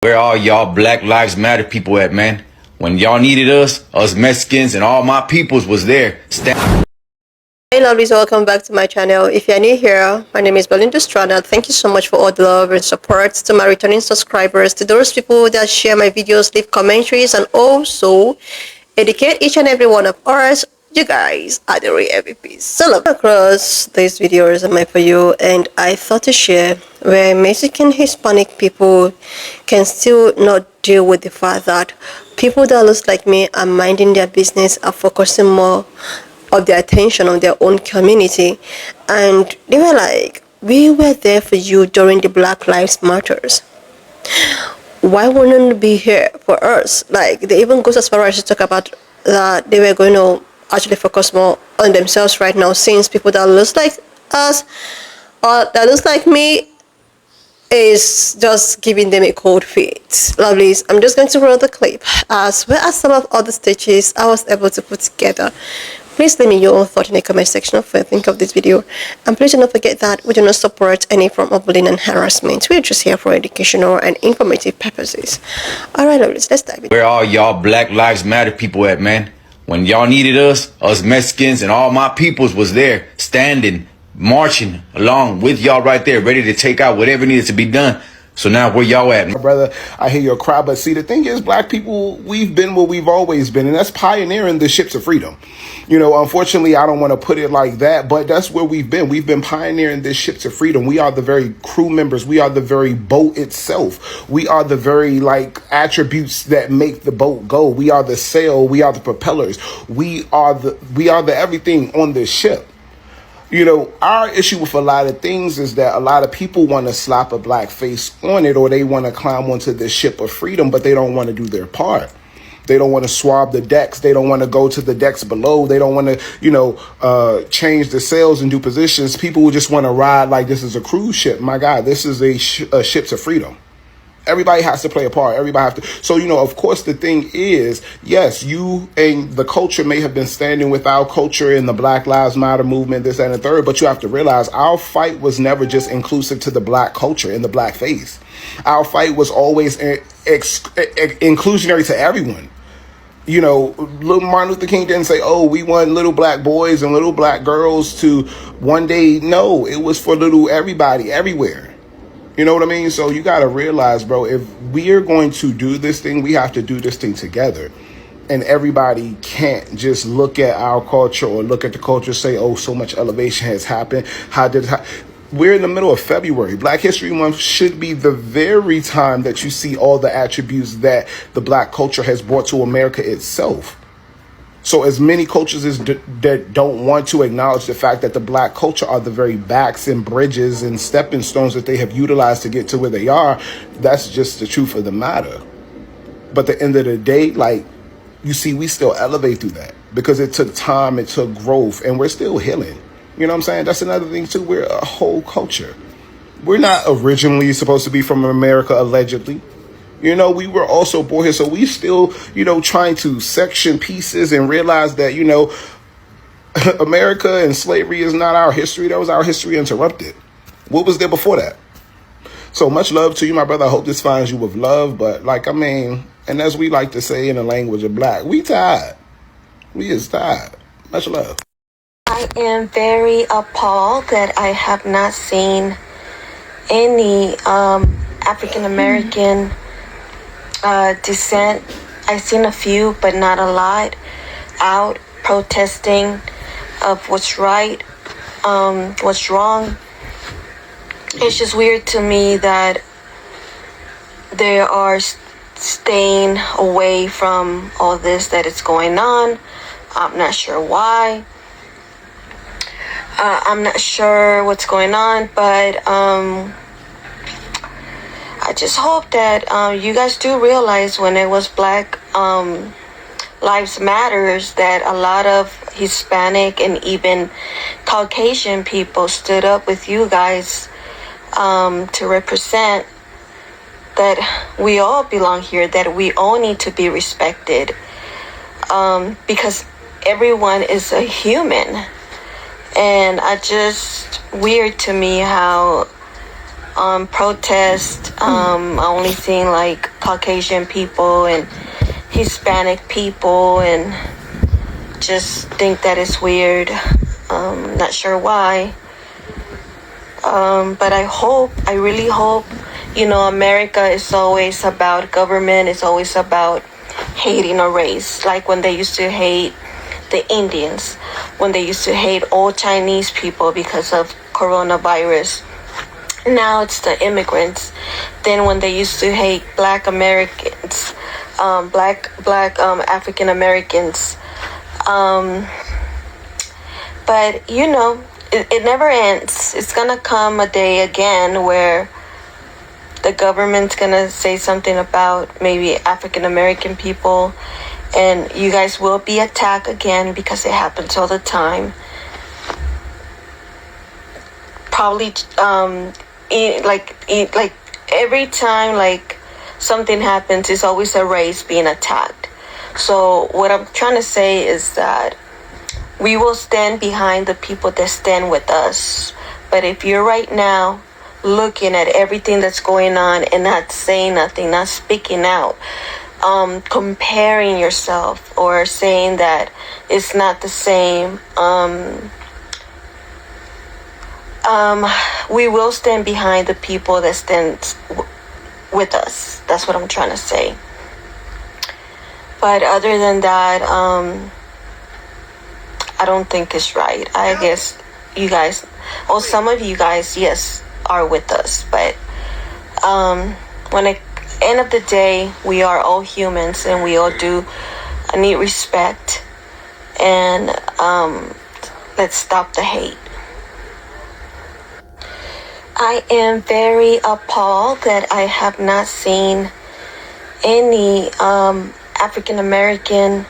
Where all y'all Black Lives Matter people at, man? When y'all needed us Mexicans and all my peoples was there. Hey lovelies, welcome back to my channel. If you're new here, my name is Belinda Strada. Thank you so much for all the love and support. To my returning subscribers, to those people that share my videos, leave commentaries, and also educate each and every one of us. You guys are the real MVPs. So love across these videos are meant for you, and I thought to share where Mexican Hispanic people can still not deal with the fact that people that look like me are minding their business, are focusing more of their attention on their own community. And they were like, we were there for you during the Black Lives Matters. Why wouldn't it be here for us? Like, they even goes as far as to talk about that they were going to actually focus more on themselves right now, since people that looks like us or that looks like me is just giving them a cold feet. Lovelies, I'm just going to roll the clip as well as some of other stitches I was able to put together. Please let me your own thought in the comment section of what you think of this video. And please do not forget that we do not support any form of bullying and harassment. We're just here for educational and informative purposes. Alright lovelies, let's dive in. Where all y'all Black Lives Matter people at, man? When y'all needed us Mexicans and all my peoples was there, standing, marching along with y'all right there, ready to take out whatever needed to be done. So now where y'all at? My brother, I hear your cry, but see, the thing is, black people, we've been where we've always been, and that's pioneering the ships of freedom. You know, unfortunately, I don't want to put it like that, but that's where we've been. We've been pioneering the ships of freedom. We are the very crew members. We are the very boat itself. We are the very, attributes that make the boat go. We are the sail. We are the propellers. We are the everything on this ship. You know, our issue with a lot of things is that a lot of people want to slap a black face on it, or they want to climb onto the ship of freedom, but they don't want to do their part. They don't want to swab the decks. They don't want to go to the decks below. They don't want to, change the sails and do positions. People who just want to ride like this is a cruise ship. My God, this is a ships of freedom. Everybody has to play a part. Everybody has to. So, of course, the thing is, yes, you and the culture may have been standing with our culture in the Black Lives Matter movement, this, and the third, but you have to realize our fight was never just inclusive to the black culture and the black face. Our fight was always inclusionary to everyone. Little Martin Luther King didn't say, oh, we want little black boys and little black girls to one day. No, it was for little everybody, everywhere. You know what I mean? So you got to realize, bro, if we're going to do this thing, we have to do this thing together. And everybody can't just look at our culture or look at the culture and say, oh, so much elevation has happened. We're in the middle of February. Black History Month should be the very time that you see all the attributes that the black culture has brought to America itself. So as many cultures that don't want to acknowledge the fact that the black culture are the very backs and bridges and stepping stones that they have utilized to get to where they are, that's just the truth of the matter. But at the end of the day, you see, we still elevate through that because it took time, it took growth, and we're still healing. You know what I'm saying? That's another thing, too. We're a whole culture. We're not originally supposed to be from America, allegedly. We were also born here, so we still, trying to section pieces and realize that, America and slavery is not our history. That was our history interrupted. What was there before that? So much love to you, my brother. I hope this finds you with love. But and as we like to say in the language of black, we tired. We is tired. Much love. I am very appalled that I have not seen any African American descent. I've seen a few, but not a lot, out protesting of what's right, what's wrong. It's just weird to me that they are staying away from all this that is going on. I'm not sure why. I'm not sure what's going on, but I just hope that you guys do realize when it was Black Lives Matters that a lot of Hispanic and even Caucasian people stood up with you guys to represent that we all belong here, that we all need to be respected, because everyone is a human. And weird to me how protest. I only seen like Caucasian people and Hispanic people, and just think that it's weird. Not sure why. But I really hope, America is always about government, it's always about hating a race. Like when they used to hate the Indians, when they used to hate all Chinese people because of coronavirus. Now it's the immigrants. Then when they used to hate Black Americans, black African Americans. But it never ends. It's gonna come a day again where the government's gonna say something about maybe African American people, and you guys will be attacked again because it happens all the time. Probably like every time like something happens, it's always a race being attacked. So what I'm trying to say is that we will stand behind the people that stand with us. But if you're right now looking at everything that's going on and not saying nothing, not speaking out, comparing yourself or saying that it's not the same, we will stand behind the people that stand with us. That's what I'm trying to say. But other than that, I don't think it's right. I guess you guys, or some of you guys, yes, are with us. But when at the end of the day, we are all humans and we all do need respect. And let's stop the hate. I am very appalled that I have not seen any African American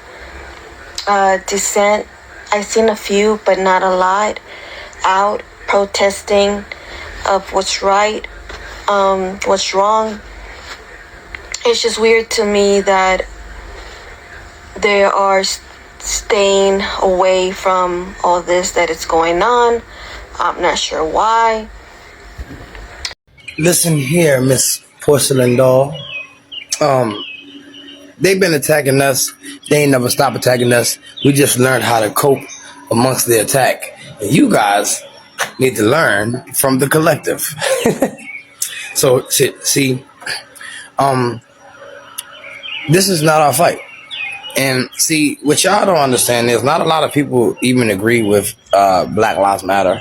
descent. I've seen a few, but not a lot, out protesting of what's right, what's wrong. It's just weird to me that they are staying away from all this that is going on. I'm not sure why. Listen here, Miss Porcelain Doll. They've been attacking us. They ain't never stop attacking us. We just learned how to cope amongst the attack. And you guys need to learn from the collective. So, see, this is not our fight. And see, what y'all don't understand is not a lot of people even agree with Black Lives Matter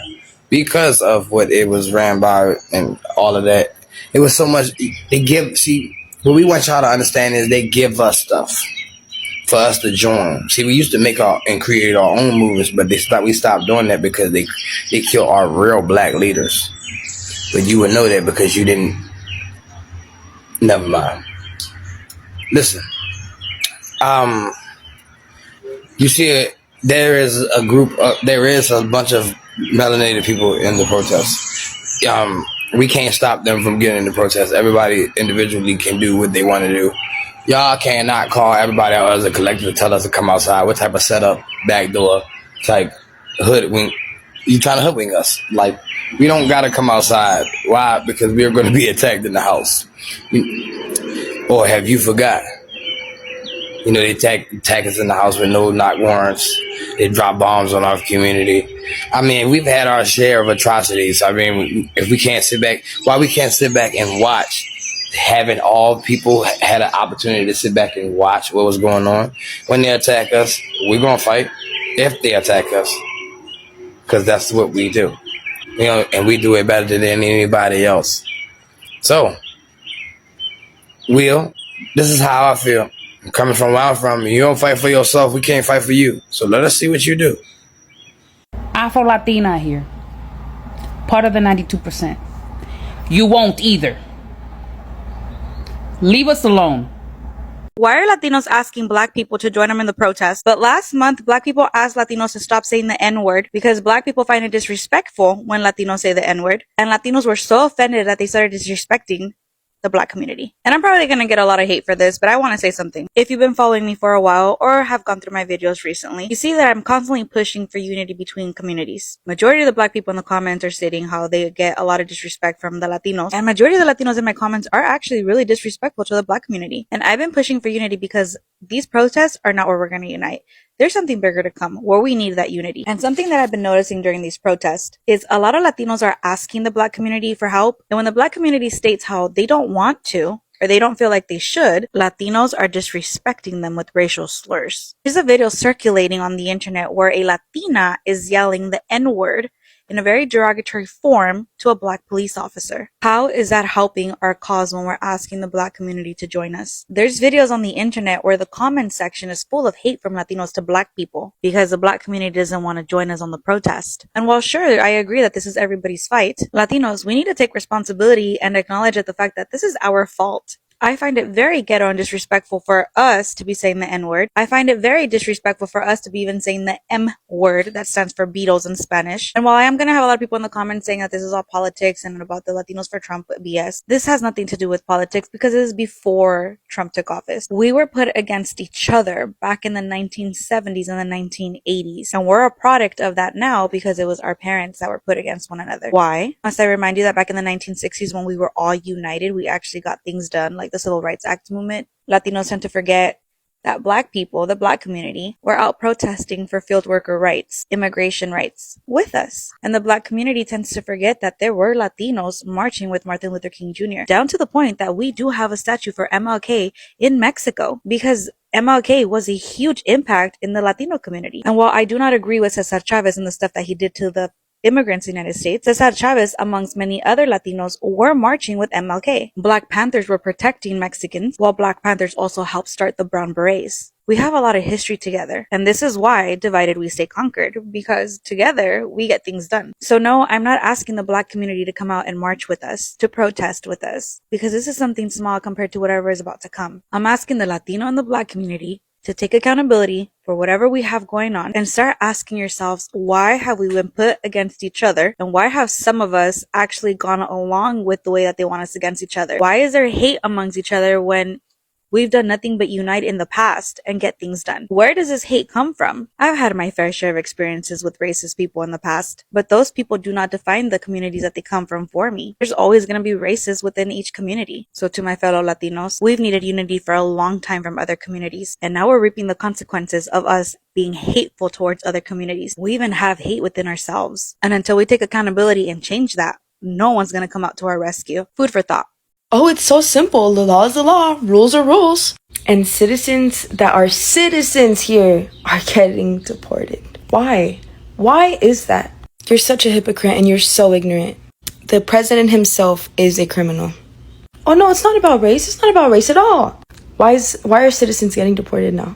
because of what it was ran by and all of that. It was so much, what we want y'all to understand is they give us stuff for us to join. See, we used to make and create our own movements, but we stopped doing that because they killed our real black leaders. But you would know that because you didn't. Never mind. Listen, you see it. There is a bunch of melanated people in the protest. We can't stop them from getting in the protest. Everybody individually can do what they want to do. Y'all cannot call everybody out as a collective to tell us to come outside. What type of setup, backdoor, type hoodwink? You trying to hoodwink us? Like, we don't gotta come outside. Why? Because we're going to be attacked in the house. Or have you forgot? They attack us in the house with no knock warrants. They drop bombs on our community. I mean, we've had our share of atrocities. I mean, if we can't sit back, why we can't sit back and watch? Having all people had an opportunity to sit back and watch what was going on. When they attack us, we're going to fight if they attack us. Because that's what we do. And we do it better than anybody else. So, Will, this is how I feel. Coming from where I'm from, you don't fight for yourself, we can't fight for you. So let us see what you do. Afro-Latina here. Part of the 92%. You won't either. Leave us alone. Why are Latinos asking Black people to join them in the protest? But last month, Black people asked Latinos to stop saying the N-word because Black people find it disrespectful when Latinos say the N-word. And Latinos were so offended that they started disrespecting the black community. And I'm probably going to get a lot of hate for this, but I want to say something. If you've been following me for a while or have gone through my videos recently, you see that I'm constantly pushing for unity between communities. Majority of the black people in the comments are stating how they get a lot of disrespect from the Latinos, and majority of the Latinos in my comments are actually really disrespectful to the black community. And I've been pushing for unity because these protests are not where we're going to unite. There's something bigger to come where we need that unity. And something that I've been noticing during these protests is a lot of Latinos are asking the black community for help. And when the black community states how they don't want to, or they don't feel like they should, Latinos are disrespecting them with racial slurs. There's a video circulating on the internet where a Latina is yelling the N-word in a very derogatory form to a black police officer. How is that helping our cause when we're asking the black community to join us? There's videos on the internet where the comment section is full of hate from Latinos to black people because the black community doesn't want to join us on the protest. And while sure, I agree that this is everybody's fight, Latinos, we need to take responsibility and acknowledge the fact that this is our fault. I find it very ghetto and disrespectful for us to be saying the N-word. I find it very disrespectful for us to be even saying the M-word, that stands for Beatles in Spanish. And while I am going to have a lot of people in the comments saying that this is all politics and about the Latinos for Trump BS, this has nothing to do with politics because it is before Trump took office. We were put against each other back in the 1970s and the 1980s. And we're a product of that now because it was our parents that were put against one another. Why? Must I remind you that back in the 1960s when we were all united, we actually got things done, like the Civil Rights Act movement. Latinos tend to forget that black people, the black community, were out protesting for field worker rights, immigration rights with us. And the black community tends to forget that there were Latinos marching with Martin Luther King Jr. down to the point that we do have a statue for MLK in Mexico because MLK was a huge impact in the Latino community. And while I do not agree with Cesar Chavez and the stuff that he did to the immigrants in the United States, Cesar Chavez, amongst many other Latinos, were marching with MLK. Black Panthers were protecting Mexicans, while Black Panthers also helped start the Brown Berets. We have a lot of history together, and this is why divided we stay conquered, because together we get things done. So no, I'm not asking the black community to come out and march with us, to protest with us, because this is something small compared to whatever is about to come. I'm asking the Latino and the black community to take accountability for whatever we have going on and start asking yourselves, why have we been put against each other? And why have some of us actually gone along with the way that they want us against each other? Why is there hate amongst each other when we've done nothing but unite in the past and get things done? Where does this hate come from? I've had my fair share of experiences with racist people in the past, but those people do not define the communities that they come from for me. There's always going to be racists within each community. So to my fellow Latinos, we've needed unity for a long time from other communities, and now we're reaping the consequences of us being hateful towards other communities. We even have hate within ourselves. And until we take accountability and change that, no one's going to come out to our rescue. Food for thought. Oh, it's so simple. The law is the law. Rules are rules. And citizens that are citizens here are getting deported. Why? Why is that? You're such a hypocrite and you're so ignorant. The president himself is a criminal. Oh no, it's not about race. It's not about race at all. Why are citizens getting deported now?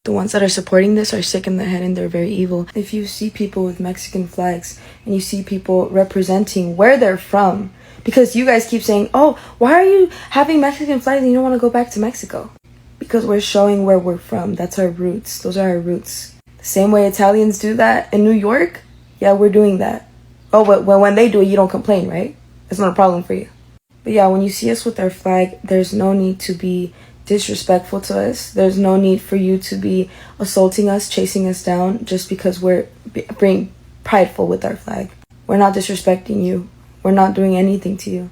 The ones that are supporting this are sick in the head and they're very evil. If you see people with Mexican flags and you see people representing where they're from, because you guys keep saying, oh, why are you having Mexican flags and you don't want to go back to Mexico? Because we're showing where we're from. That's our roots. Those are our roots. The same way Italians do that in New York, yeah, we're doing that. Oh, but when they do it, you don't complain, right? It's not a problem for you. But yeah, when you see us with our flag, there's no need to be disrespectful to us. There's no need for you to be assaulting us, chasing us down, just because we're being prideful with our flag. We're not disrespecting you. We're not doing anything to you.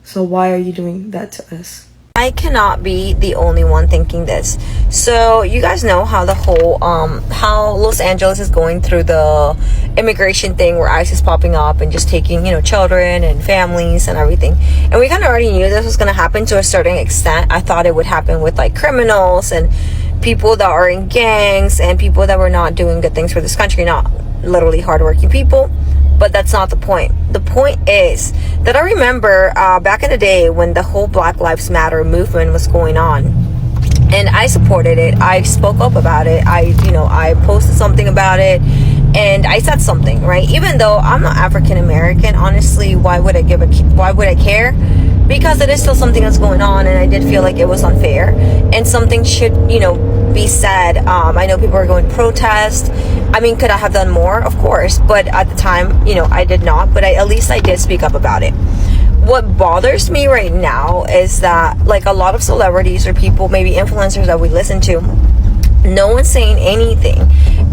So why are you doing that to us? I cannot be the only one thinking this. So you guys know how the whole how Los Angeles is going through the immigration thing where ICE is popping up and just taking, children and families and everything. And we kind of already knew this was going to happen to a certain extent. I thought it would happen with like criminals and people that are in gangs and people that were not doing good things for this country, not literally hardworking people. But that's not the point. The point is that I remember back in the day when the whole Black Lives Matter movement was going on, and I supported it. I spoke up about it. I posted something about it, and I said something, right? Even though I'm not African American, honestly, why would I care? Because it is still something that's going on, and I did feel like it was unfair, and something should, be said. I know people are going to protest. I mean, could I have done more? Of course, but at the time, I did not, but at least I did speak up about it. what bothers me right now is that like a lot of celebrities or people, maybe influencers that we listen to, no one's saying anything.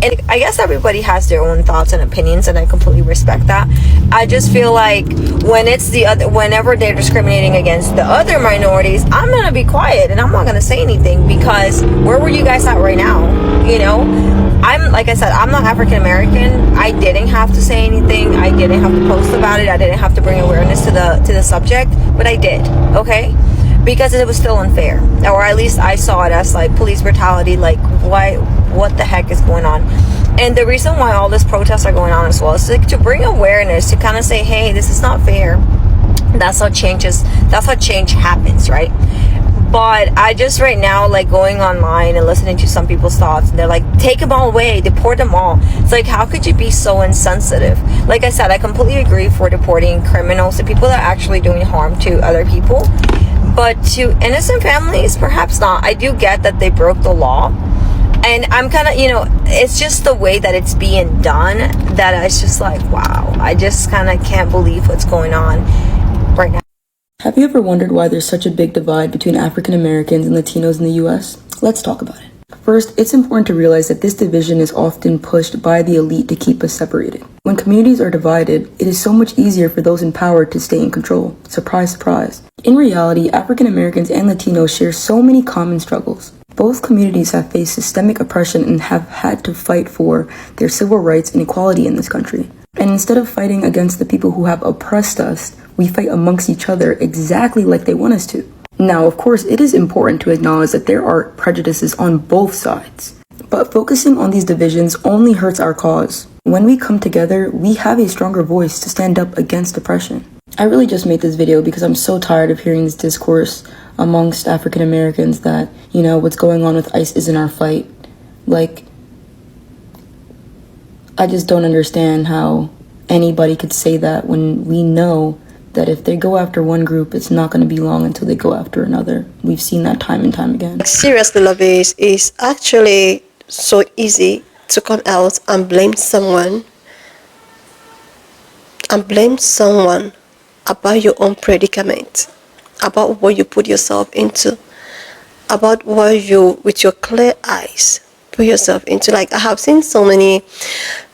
And I guess everybody has their own thoughts and opinions, and I completely respect that. I just feel like when it's the other, whenever they're discriminating against the other minorities, I'm gonna be quiet and I'm not gonna say anything, because where were you guys at right now? You know, I'm, like I said, I'm not African American. I didn't have to say anything. I didn't have to post about it. I didn't have to bring awareness to the subject, but I did. Okay, because it was still unfair, or at least I saw it as like police brutality. Like, what the heck is going on? And the reason why all these protests are going on as well is like to bring awareness, to kind of say, hey, this is not fair. That's how change happens, right? But I just right now, like, going online and listening to some people's thoughts, and they're like, take them all away, deport them all. It's like, how could you be so insensitive? Like I said, I completely agree for deporting criminals and people that are actually doing harm to other people, but to innocent families, perhaps not. I do get that they broke the law, and I'm kind of, you know, it's just the way that it's being done that it's just like, wow, I just kind of can't believe what's going on right now. Have you ever wondered why there's such a big divide between African Americans and Latinos in the US? Let's talk about it. First, it's important to realize that this division is often pushed by the elite to keep us separated. When communities are divided, it is so much easier for those in power to stay in control. Surprise, surprise. In reality, African Americans and Latinos share so many common struggles. Both communities have faced systemic oppression and have had to fight for their civil rights and equality in this country. And instead of fighting against the people who have oppressed us, we fight amongst each other exactly like they want us to. Now, of course, it is important to acknowledge that there are prejudices on both sides. But focusing on these divisions only hurts our cause. When we come together, we have a stronger voice to stand up against oppression. I really just made this video because I'm so tired of hearing this discourse amongst African Americans that, you know, what's going on with ICE isn't our fight. Like, I just don't understand how anybody could say that when we know that if they go after one group, it's not going to be long until they go after another. We've seen that time and time again. Seriously, Lovies, it's actually so easy to come out and blame someone about your own predicament, about what you put yourself into, about what you, with your clear eyes, put yourself into. Like, I have seen so many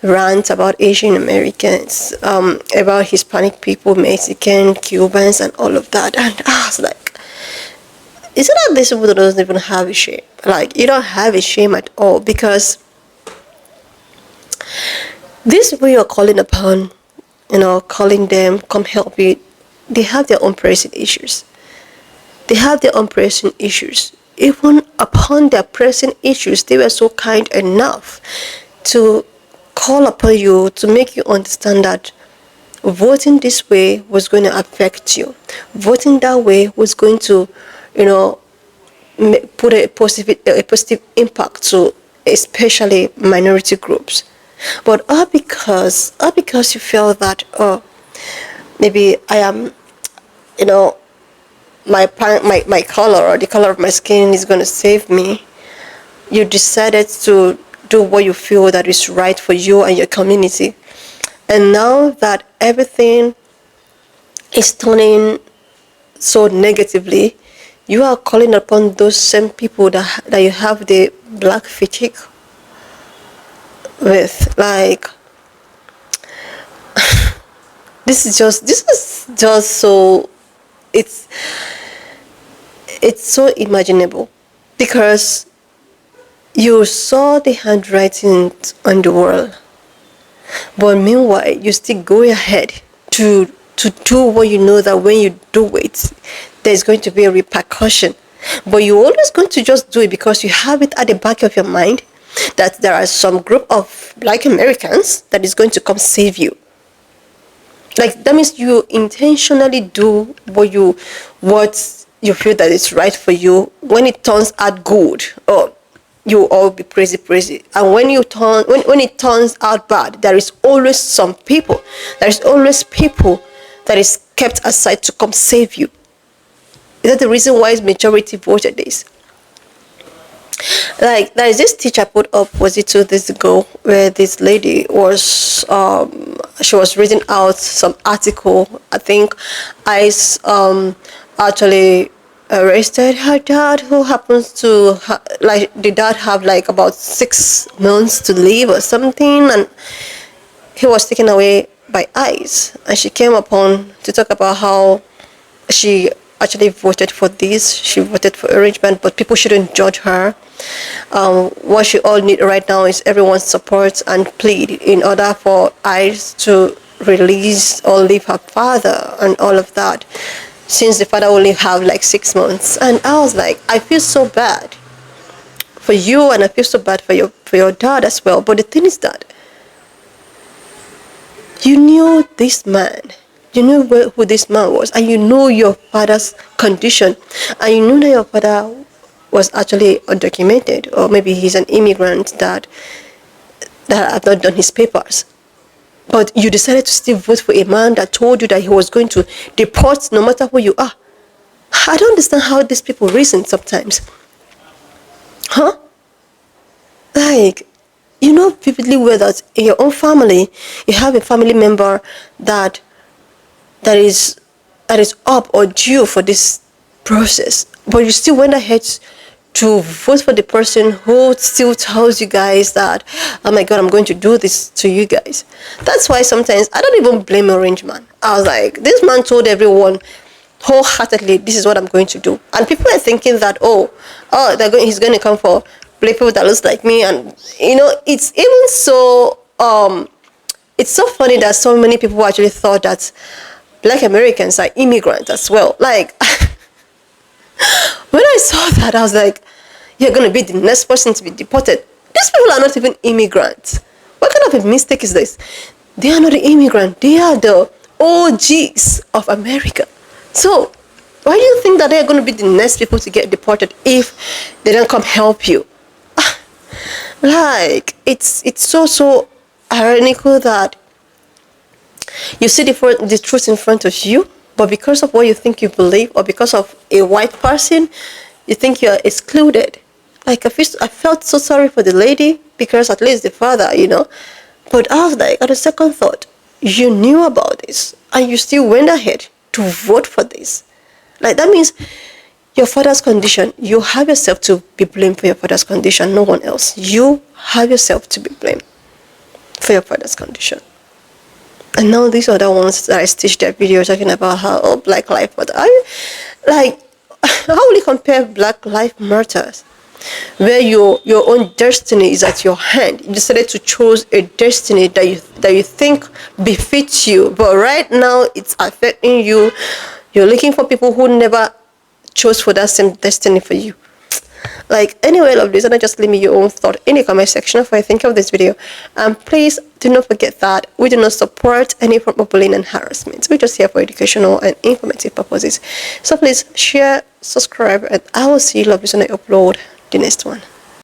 rants about Asian Americans, about Hispanic people, Mexican, Cubans, and all of that. And I was like, is it that these people don't even have a shame? Like, you don't have a shame at all, because these people you're calling upon, you know, calling them, come help you, they have their own pressing issues. They have their own pressing issues. Even upon their pressing issues, they were so kind enough to call upon you, to make you understand that voting this way was going to affect you. Voting that way was going to, you know, put a positive impact to especially minority groups. But all because you feel that, oh, maybe I am, you know, my color or the color of my skin is going to save me, you decided to do what you feel that is right for you and your community. And now that everything is turning so negatively, you are calling upon those same people that you have the black fatigue with. Like, this is just so, it's so imaginable, because you saw the handwriting on the wall, but meanwhile you still go ahead to do what you know that when you do it, there's going to be a repercussion. But you're always going to just do it because you have it at the back of your mind that there are some group of Black Americans that is going to come save you. Like, that means you intentionally do what you feel that is right for you. When it turns out good, oh, you all be praisy. And when it turns out bad, there is always some people. There is always people that is kept aside to come save you. Is that the reason why majority voted this? Like there is this teacher put up, was it 2 days ago, where this lady was she was reading out some article. I think ICE actually arrested her dad, who happens to like the dad have like about 6 months to live or something, and he was taken away by ICE. And she came upon to talk about how she actually voted for this. She voted for arrangement, but people shouldn't judge her. What she all need right now is everyone's support and plead in order for ICE to release or leave her father and all of that, since the father only have like 6 months. And I was like, I feel so bad for you, and I feel so bad for your dad as well. But the thing is that you knew this man. You knew who this man was, and you know your father's condition, and you knew that your father was actually undocumented, or maybe he's an immigrant that have not done his papers. But you decided to still vote for a man that told you that he was going to deport no matter who you are. I don't understand how these people reason sometimes. Huh? Like, you know vividly well that in your own family, you have a family member that is up or due for this process, but you still went ahead to vote for the person who still tells you guys that, oh my God, I'm going to do this to you guys. That's why sometimes I don't even blame Orange Man. I was like, this man told everyone wholeheartedly, this is what I'm going to do. And people are thinking that, he's going to come for people that looks like me. And, you know, it's even so, it's so funny that so many people actually thought that Black Americans are immigrants as well. Like, when I saw that, I was like, you're going to be the next person to be deported. These people are not even immigrants. What kind of a mistake is this? They are not the immigrant. They are the OGs of America. So, why do you think that they are going to be the next people to get deported if they don't come help you? Like, it's so ironical that you see the truth in front of you, but because of what you think you believe, or because of a white person, you think you're excluded. Like, I felt so sorry for the lady, because at least the father, you know. But I was like, at a second thought, you knew about this, and you still went ahead to vote for this. Like, that means your father's condition, you have yourself to be blamed for your father's condition, no one else. You have yourself to be blamed for your father's condition. And now these are the ones that I stitched their video talking about how, Black Lives Matter. How will you compare Black Lives Matters, where your own destiny is at your hand? You decided to choose a destiny that you think befits you, but right now it's affecting you. You're looking for people who never chose for that same destiny for you. Like, anyway, lovelies, and just leave me your own thought in the comment section of what you think of this video. And please do not forget that we do not support any form of bullying and harassment. We're just here for educational and informative purposes. So please share, subscribe, and I will see you, lovelies, when I upload the next one.